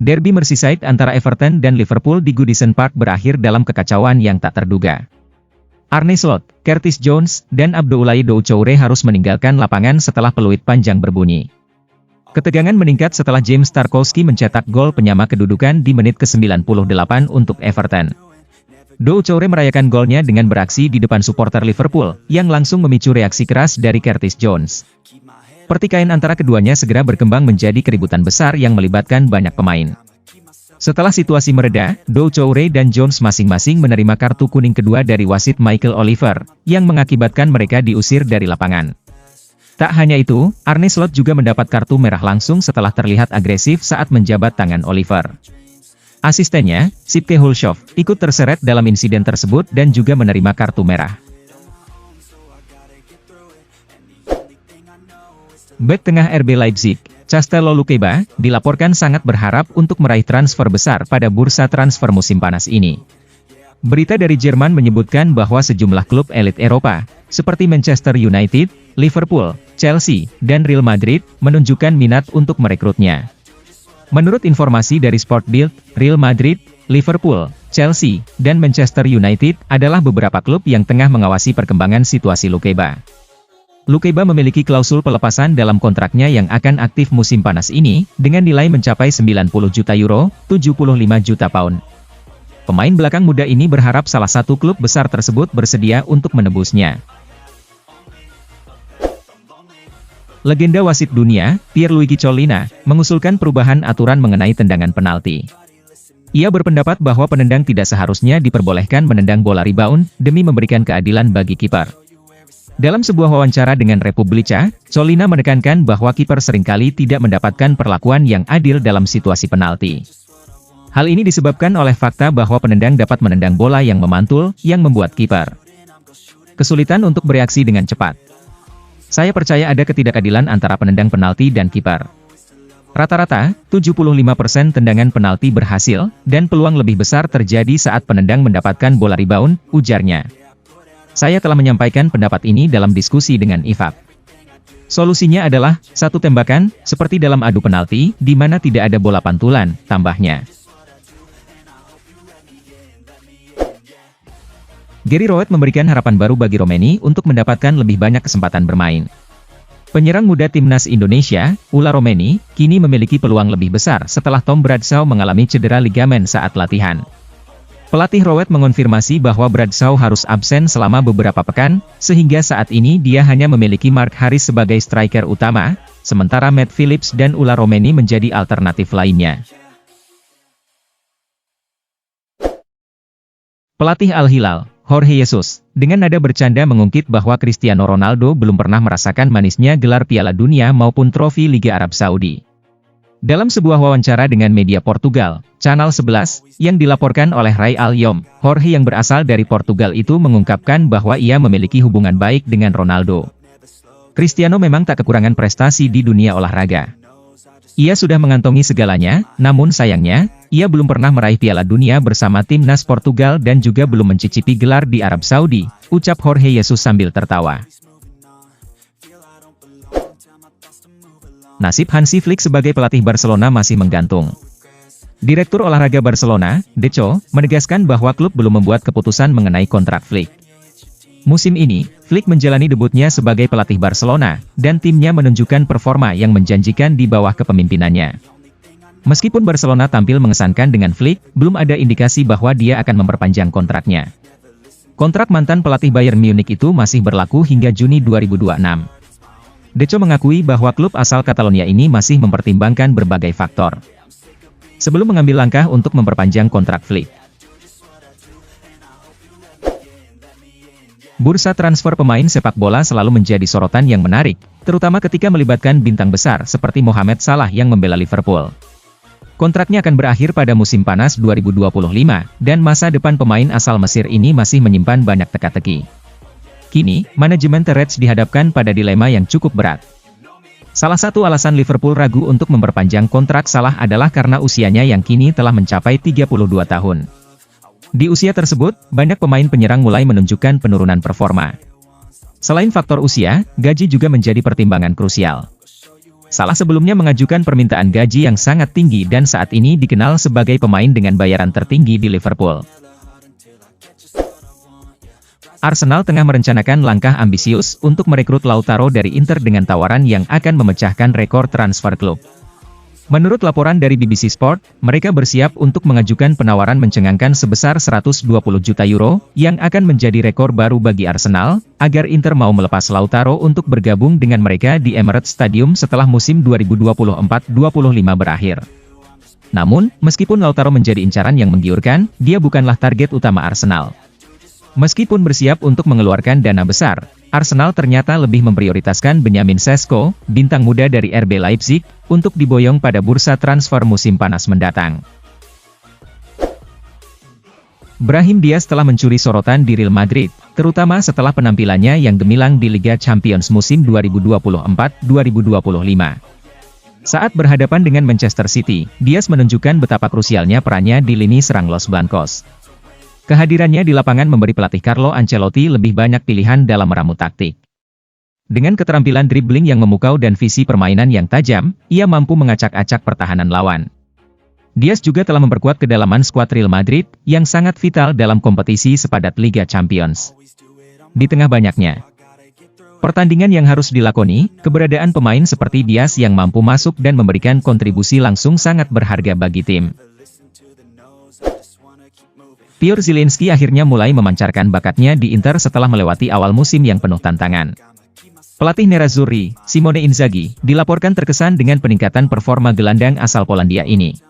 Derby Merseyside antara Everton dan Liverpool di Goodison Park berakhir dalam kekacauan yang tak terduga. Arne Slot, Curtis Jones, dan Abdoulaye Doucoure harus meninggalkan lapangan setelah peluit panjang berbunyi. Ketegangan meningkat setelah James Tarkowski mencetak gol penyama kedudukan di menit ke-98 untuk Everton. Doucoure merayakan golnya dengan beraksi di depan supporter Liverpool, yang langsung memicu reaksi keras dari Curtis Jones. Pertikaian antara keduanya segera berkembang menjadi keributan besar yang melibatkan banyak pemain. Setelah situasi mereda, Doucoure dan Jones masing-masing menerima kartu kuning kedua dari wasit Michael Oliver, yang mengakibatkan mereka diusir dari lapangan. Tak hanya itu, Arne Slot juga mendapat kartu merah langsung setelah terlihat agresif saat menjabat tangan Oliver. Asistennya, Sipke Hulshoff, ikut terseret dalam insiden tersebut dan juga menerima kartu merah. Bek tengah RB Leipzig, Castelo Lukeba, dilaporkan sangat berharap untuk meraih transfer besar pada bursa transfer musim panas ini. Berita dari Jerman menyebutkan bahwa sejumlah klub elit Eropa, seperti Manchester United, Liverpool, Chelsea, dan Real Madrid, menunjukkan minat untuk merekrutnya. Menurut informasi dari Sport Bild, Real Madrid, Liverpool, Chelsea, dan Manchester United adalah beberapa klub yang tengah mengawasi perkembangan situasi Lukeba. Lukeba memiliki klausul pelepasan dalam kontraknya yang akan aktif musim panas ini, dengan nilai mencapai 90 juta euro, 75 juta pound. Pemain belakang muda ini berharap salah satu klub besar tersebut bersedia untuk menebusnya. Legenda wasit dunia, Pierluigi Collina, mengusulkan perubahan aturan mengenai tendangan penalti. Ia berpendapat bahwa penendang tidak seharusnya diperbolehkan menendang bola rebound, demi memberikan keadilan bagi kiper. Dalam sebuah wawancara dengan Republika, Collina menekankan bahwa kiper seringkali tidak mendapatkan perlakuan yang adil dalam situasi penalti. Hal ini disebabkan oleh fakta bahwa penendang dapat menendang bola yang memantul, yang membuat kiper kesulitan untuk bereaksi dengan cepat. Saya percaya ada ketidakadilan antara penendang penalti dan kiper. Rata-rata, 75% tendangan penalti berhasil, dan peluang lebih besar terjadi saat penendang mendapatkan bola rebound, ujarnya. Saya telah menyampaikan pendapat ini dalam diskusi dengan IFAB. Solusinya adalah, satu tembakan, seperti dalam adu penalti, di mana tidak ada bola pantulan, tambahnya. Gary Rowett memberikan harapan baru bagi Romeni untuk mendapatkan lebih banyak kesempatan bermain. Penyerang muda timnas Indonesia, Ula Romeni, kini memiliki peluang lebih besar setelah Tom Bradshaw mengalami cedera ligamen saat latihan. Pelatih Rowett mengonfirmasi bahwa Bradshaw harus absen selama beberapa pekan, sehingga saat ini dia hanya memiliki Mark Harris sebagai striker utama, sementara Matt Phillips dan Ula Romeni menjadi alternatif lainnya. Pelatih Al Hilal, Jorge Jesus, dengan nada bercanda mengungkit bahwa Cristiano Ronaldo belum pernah merasakan manisnya gelar Piala Dunia maupun trofi Liga Arab Saudi. Dalam sebuah wawancara dengan media Portugal, Channel 11, yang dilaporkan oleh Rai Al-Yom, Jorge yang berasal dari Portugal itu mengungkapkan bahwa ia memiliki hubungan baik dengan Ronaldo. Cristiano memang tak kekurangan prestasi di dunia olahraga. Ia sudah mengantongi segalanya, namun sayangnya, ia belum pernah meraih Piala Dunia bersama timnas Portugal dan juga belum mencicipi gelar di Arab Saudi, ucap Jorge Jesus sambil tertawa. Nasib Hansi Flick sebagai pelatih Barcelona masih menggantung. Direktur olahraga Barcelona, Deco, menegaskan bahwa klub belum membuat keputusan mengenai kontrak Flick. Musim ini, Flick menjalani debutnya sebagai pelatih Barcelona, dan timnya menunjukkan performa yang menjanjikan di bawah kepemimpinannya. Meskipun Barcelona tampil mengesankan dengan Flick, belum ada indikasi bahwa dia akan memperpanjang kontraknya. Kontrak mantan pelatih Bayern Munich itu masih berlaku hingga Juni 2026. Deco mengakui bahwa klub asal Catalonia ini masih mempertimbangkan berbagai faktor sebelum mengambil langkah untuk memperpanjang kontrak Flick. Bursa transfer pemain sepak bola selalu menjadi sorotan yang menarik, terutama ketika melibatkan bintang besar seperti Mohamed Salah yang membela Liverpool. Kontraknya akan berakhir pada musim panas 2025, dan masa depan pemain asal Mesir ini masih menyimpan banyak teka-teki. Kini, manajemen The Reds dihadapkan pada dilema yang cukup berat. Salah satu alasan Liverpool ragu untuk memperpanjang kontrak Salah adalah karena usianya yang kini telah mencapai 32 tahun. Di usia tersebut, banyak pemain penyerang mulai menunjukkan penurunan performa. Selain faktor usia, gaji juga menjadi pertimbangan krusial. Salah sebelumnya mengajukan permintaan gaji yang sangat tinggi dan saat ini dikenal sebagai pemain dengan bayaran tertinggi di Liverpool. Arsenal tengah merencanakan langkah ambisius untuk merekrut Lautaro dari Inter dengan tawaran yang akan memecahkan rekor transfer klub. Menurut laporan dari BBC Sport, mereka bersiap untuk mengajukan penawaran mencengangkan sebesar 120 juta euro, yang akan menjadi rekor baru bagi Arsenal, agar Inter mau melepas Lautaro untuk bergabung dengan mereka di Emirates Stadium setelah musim 2024-25 berakhir. Namun, meskipun Lautaro menjadi incaran yang menggiurkan, dia bukanlah target utama Arsenal. Meskipun bersiap untuk mengeluarkan dana besar, Arsenal ternyata lebih memprioritaskan Benjamin Sesko, bintang muda dari RB Leipzig, untuk diboyong pada bursa transfer musim panas mendatang. Brahim Diaz telah mencuri sorotan di Real Madrid, terutama setelah penampilannya yang gemilang di Liga Champions musim 2024-2025. Saat berhadapan dengan Manchester City, Diaz menunjukkan betapa krusialnya perannya di lini serang Los Blancos. Kehadirannya di lapangan memberi pelatih Carlo Ancelotti lebih banyak pilihan dalam meramu taktik. Dengan keterampilan dribbling yang memukau dan visi permainan yang tajam, ia mampu mengacak-acak pertahanan lawan. Diaz juga telah memperkuat kedalaman skuad Real Madrid, yang sangat vital dalam kompetisi sepadat Liga Champions. Di tengah banyaknya pertandingan yang harus dilakoni, keberadaan pemain seperti Diaz yang mampu masuk dan memberikan kontribusi langsung sangat berharga bagi tim. Piotr Zielinski akhirnya mulai memancarkan bakatnya di Inter setelah melewati awal musim yang penuh tantangan. Pelatih Nerazzurri, Simone Inzaghi, dilaporkan terkesan dengan peningkatan performa gelandang asal Polandia ini.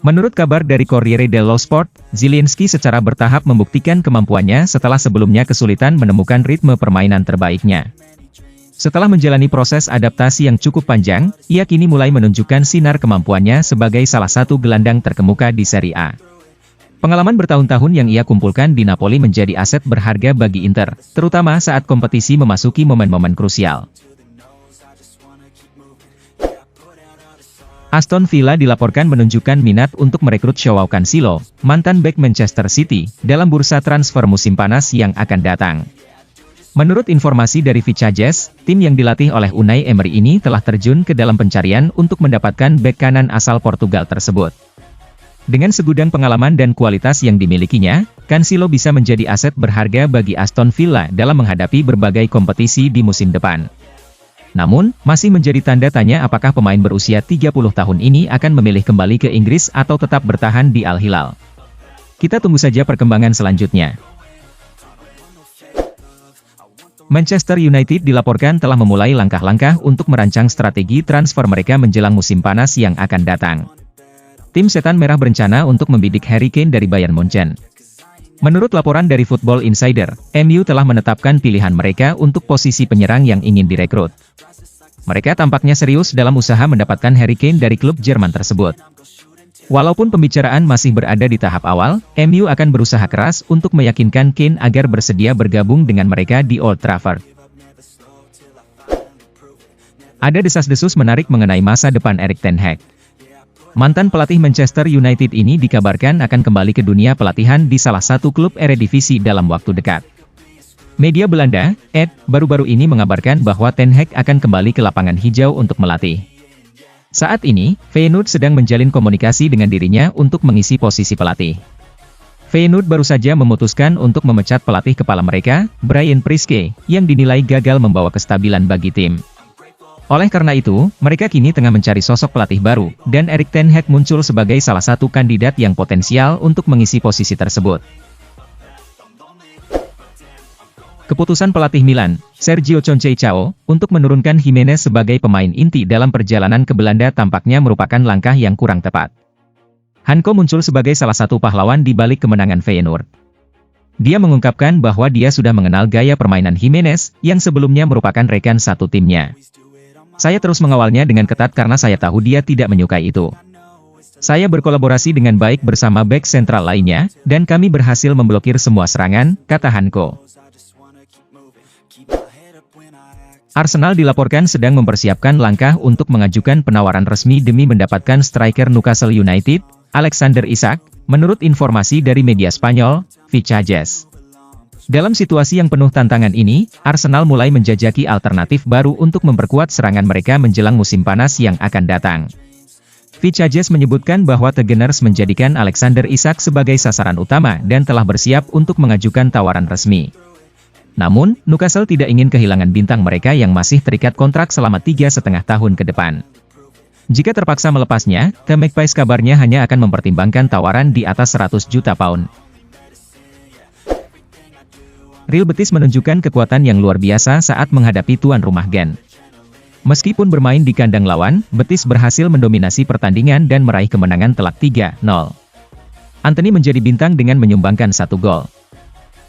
Menurut kabar dari Corriere dello Sport, Zielinski secara bertahap membuktikan kemampuannya setelah sebelumnya kesulitan menemukan ritme permainan terbaiknya. Setelah menjalani proses adaptasi yang cukup panjang, ia kini mulai menunjukkan sinar kemampuannya sebagai salah satu gelandang terkemuka di Serie A. Pengalaman bertahun-tahun yang ia kumpulkan di Napoli menjadi aset berharga bagi Inter, terutama saat kompetisi memasuki momen-momen krusial. Aston Villa dilaporkan menunjukkan minat untuk merekrut Joao Cancelo, mantan bek Manchester City, dalam bursa transfer musim panas yang akan datang. Menurut informasi dari Vichajes, tim yang dilatih oleh Unai Emery ini telah terjun ke dalam pencarian untuk mendapatkan bek kanan asal Portugal tersebut. Dengan segudang pengalaman dan kualitas yang dimilikinya, Cancelo bisa menjadi aset berharga bagi Aston Villa dalam menghadapi berbagai kompetisi di musim depan. Namun, masih menjadi tanda tanya apakah pemain berusia 30 tahun ini akan memilih kembali ke Inggris atau tetap bertahan di Al Hilal. Kita tunggu saja perkembangan selanjutnya. Manchester United dilaporkan telah memulai langkah-langkah untuk merancang strategi transfer mereka menjelang musim panas yang akan datang. Tim Setan Merah berencana untuk membidik Harry Kane dari Bayern Munchen. Menurut laporan dari Football Insider, MU telah menetapkan pilihan mereka untuk posisi penyerang yang ingin direkrut. Mereka tampaknya serius dalam usaha mendapatkan Harry Kane dari klub Jerman tersebut. Walaupun pembicaraan masih berada di tahap awal, MU akan berusaha keras untuk meyakinkan Kane agar bersedia bergabung dengan mereka di Old Trafford. Ada desas-desus menarik mengenai masa depan Erik ten Hag. Mantan pelatih Manchester United ini dikabarkan akan kembali ke dunia pelatihan di salah satu klub Eredivisie dalam waktu dekat. Media Belanda, ED, baru-baru ini mengabarkan bahwa Ten Hag akan kembali ke lapangan hijau untuk melatih. Saat ini, Feyenoord sedang menjalin komunikasi dengan dirinya untuk mengisi posisi pelatih. Feyenoord baru saja memutuskan untuk memecat pelatih kepala mereka, Brian Priske, yang dinilai gagal membawa kestabilan bagi tim. Oleh karena itu, mereka kini tengah mencari sosok pelatih baru, dan Erik ten Hag muncul sebagai salah satu kandidat yang potensial untuk mengisi posisi tersebut. Keputusan pelatih Milan, Sergio Conceição, untuk menurunkan Jimenez sebagai pemain inti dalam perjalanan ke Belanda tampaknya merupakan langkah yang kurang tepat. Hanko muncul sebagai salah satu pahlawan di balik kemenangan Feyenoord. Dia mengungkapkan bahwa dia sudah mengenal gaya permainan Jimenez, yang sebelumnya merupakan rekan satu timnya. Saya terus mengawalnya dengan ketat karena saya tahu dia tidak menyukai itu. Saya berkolaborasi dengan baik bersama bek sentral lainnya, dan kami berhasil memblokir semua serangan, kata Hanko. Arsenal dilaporkan sedang mempersiapkan langkah untuk mengajukan penawaran resmi demi mendapatkan striker Newcastle United, Alexander Isak, menurut informasi dari media Spanyol, Vichajes. Dalam situasi yang penuh tantangan ini, Arsenal mulai menjajaki alternatif baru untuk memperkuat serangan mereka menjelang musim panas yang akan datang. Vichages menyebutkan bahwa The Gunners menjadikan Alexander Isak sebagai sasaran utama dan telah bersiap untuk mengajukan tawaran resmi. Namun, Newcastle tidak ingin kehilangan bintang mereka yang masih terikat kontrak selama 3,5 tahun ke depan. Jika terpaksa melepasnya, The Magpies kabarnya hanya akan mempertimbangkan tawaran di atas 100 juta pound. Real Betis menunjukkan kekuatan yang luar biasa saat menghadapi tuan rumah Genk. Meskipun bermain di kandang lawan, Betis berhasil mendominasi pertandingan dan meraih kemenangan telak 3-0. Anthony menjadi bintang dengan menyumbangkan 1 gol.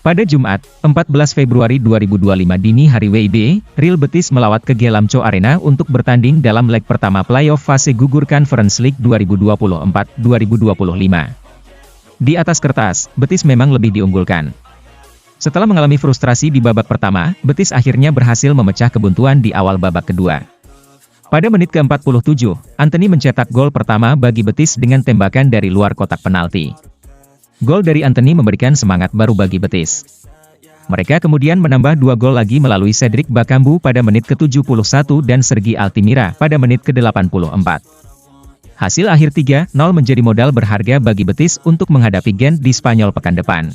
Pada Jumat, 14 Februari 2025 dini hari WIB, Real Betis melawat ke Gelamco Arena untuk bertanding dalam leg pertama playoff fase gugur Conference League 2024-2025. Di atas kertas, Betis memang lebih diunggulkan. Setelah mengalami frustrasi di babak pertama, Betis akhirnya berhasil memecah kebuntuan di awal babak kedua. Pada menit ke-47, Anthony mencetak gol pertama bagi Betis dengan tembakan dari luar kotak penalti. Gol dari Anthony memberikan semangat baru bagi Betis. Mereka kemudian menambah 2 gol lagi melalui Cedric Bakambu pada menit ke-71 dan Sergi Altimira pada menit ke-84. Hasil akhir 3-0 menjadi modal berharga bagi Betis untuk menghadapi Genk di Spanyol pekan depan.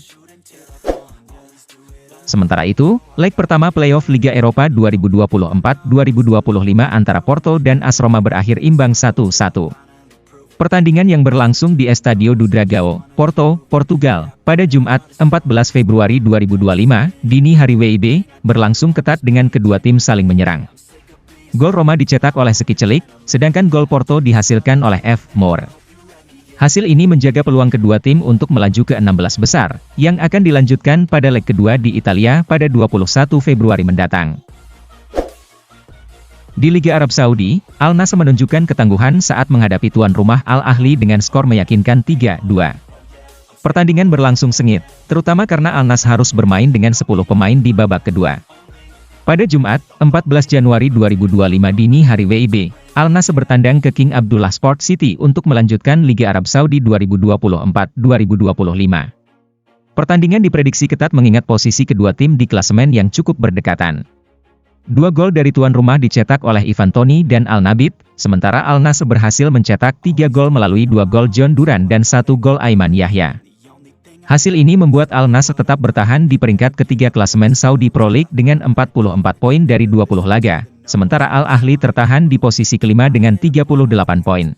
Sementara itu, leg pertama playoff Liga Eropa 2024-2025 antara Porto dan AS Roma berakhir imbang 1-1. Pertandingan yang berlangsung di Estadio do Dragão, Porto, Portugal, pada Jumat, 14 Februari 2025, dini hari WIB, berlangsung ketat dengan kedua tim saling menyerang. Gol Roma dicetak oleh Seki Celik, sedangkan gol Porto dihasilkan oleh F. Moore. Hasil ini menjaga peluang kedua tim untuk melaju ke 16 besar, yang akan dilanjutkan pada leg kedua di Italia pada 21 Februari mendatang. Di Liga Arab Saudi, Al Nassr menunjukkan ketangguhan saat menghadapi tuan rumah Al Ahly dengan skor meyakinkan 3-2. Pertandingan berlangsung sengit, terutama karena Al Nassr harus bermain dengan 10 pemain di babak kedua. Pada Jumat, 14 Januari 2025 dini hari WIB, Al Nassr bertandang ke King Abdullah Sport City untuk melanjutkan Liga Arab Saudi 2024-2025. Pertandingan diprediksi ketat mengingat posisi kedua tim di klasemen yang cukup berdekatan. 2 gol dari tuan rumah dicetak oleh Ivan Toney dan Al Nabit, sementara Al Nassr berhasil mencetak 3 gol melalui 2 gol John Duran dan 1 gol Aiman Yahya. Hasil ini membuat Al Nassr tetap bertahan di peringkat ketiga klasemen Saudi Pro League dengan 44 poin dari 20 laga, sementara Al Ahly tertahan di posisi kelima dengan 38 poin.